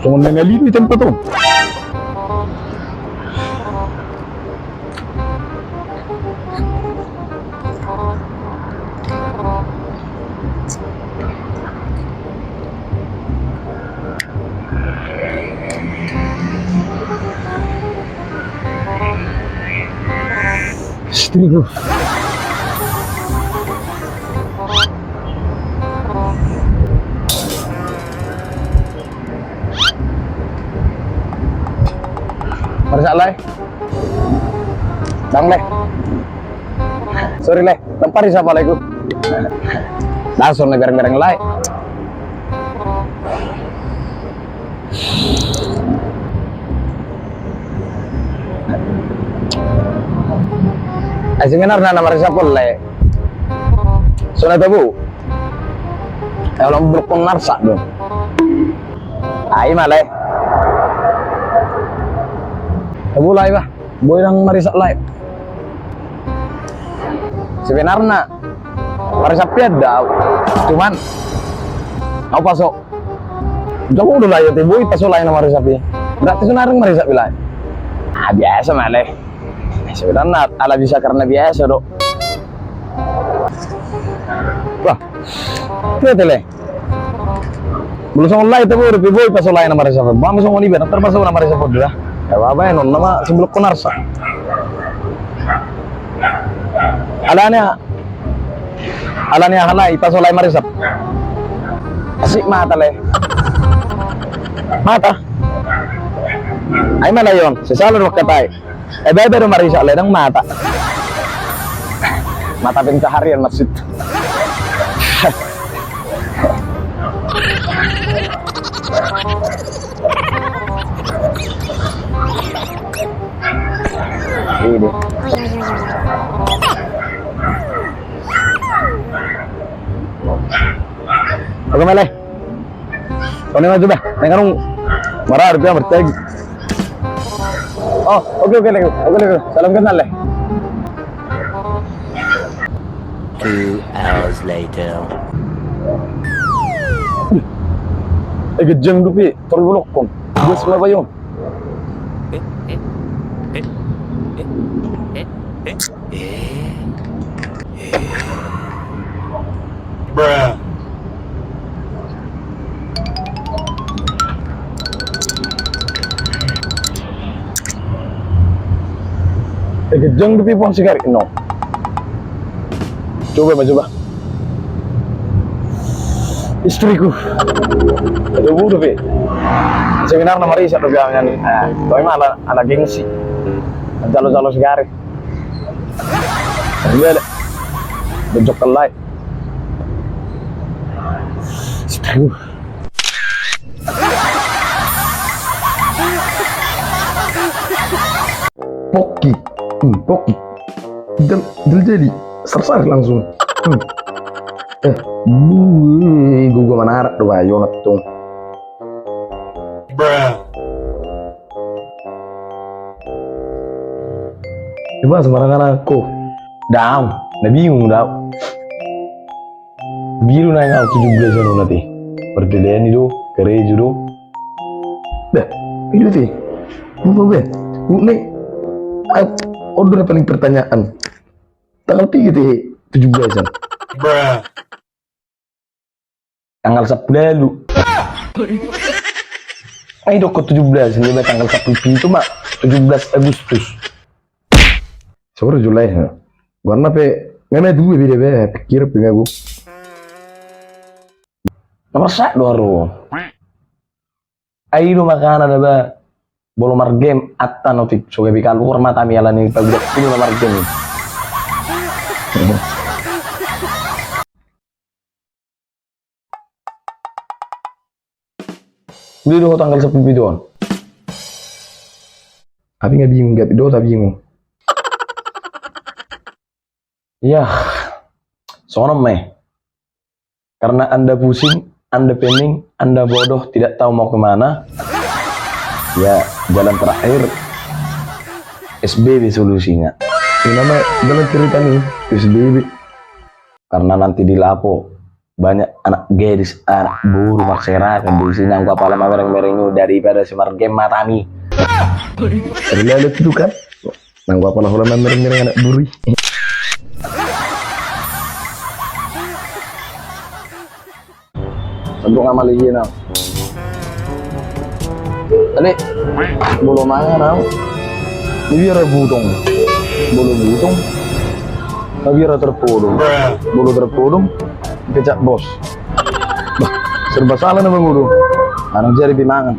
Cuma mengalir di tempat tuh. Istriku. Marisa Lai. Bang Leh. Sorry Leh, tempar siapa lagi? Langsung nih bareng-bareng Lai. Seminar na Marisa Lai. Sudah tahu. Kalau blok pun narsa dong. Ai malai. Tahu Lai bah. Boy nang Marisa Lai. Sebenarnya Marisa Piada, cuman aku pasok. Jauh dulu aja tuh boy pasok lain Marisa Pi. Berarti sebenarnya Marisa Pi lain. Ah biasa malai. Sebenarnya ala bisa karena biasa dok. Wah, lihat le. Belum sama lain tapi udah boy pasok lain Marisa Pi. Mama sama ni benar termasuk Marisa Pi dah. Ya apa ya non nama sebelum konarsa. Alanya halai pas oleh Marisa. Asik mata le. Mata. Ay malayon, sesalo katai. Baru Marisa le nang mata. Mata pencaharian maksud. Ini. Oke Mele. Kau ni maju bah. Nengarung marah rupiah bertagi. Oh, oke. Salam kenal le. 2 hours later. Kejam rupiah. Tergolok kom. Dia semua bayung. Bruh. Kejam rupiah pun sekali no. Coba. Istriku. Aduh rupiah. Seminar nama Marisa rupiah ni. Tapi malah anak gengsi. Jalo segari. Iya deh. Bejok kelai. Poki. Jadi sersar langsung. Gua mana dua yonat tuh. Bruh. Coba sembarangan aku. Down, bingung dah. Biru na nga 17 ano na ti. Perdedean itu, kerejo do. Dah, itu ti. Bukan be. Nek order na paling pertanyaan. Tanggal 3 ti 17-an. Bruh. Tanggal 10 lalu. Ay do ko 17, hindi ba tanggal 10 itu mak 17 Agustus. Sore Julai. Warna pe ngana dulu beda be pikir pengagu. Nomor 1 doaro. Ay do makana da ba bolo mar game atta notik so gabi kalur mata mi ala ni pagdak ini nomor game. Udah do tanggal 10 doon. Abi nggak bingung nggak do tapi bingung. Ya, soalnya meh. Karena Anda pusing, Anda pening, Anda bodoh, tidak tahu mau kemana. Ya, jalan terakhir SBB solusinya. Ini nama jalan cerita nih, SBB. Karena nanti dilapo banyak anak gadis, anak buru masyarakat di sini yang kepala mereng-mereng daripada Semar Game Matami. Ada lalu itu kan, nang kepala mereng-mereng anak buru. Untuk ngamal lagi nang. Tadi belum nanya nang. Biar budong, bulu budong. Biar terpodong, Bruh. bulu terpodong. Kecak bos. Bah, serba salah nama guru. Anak jari bimangan.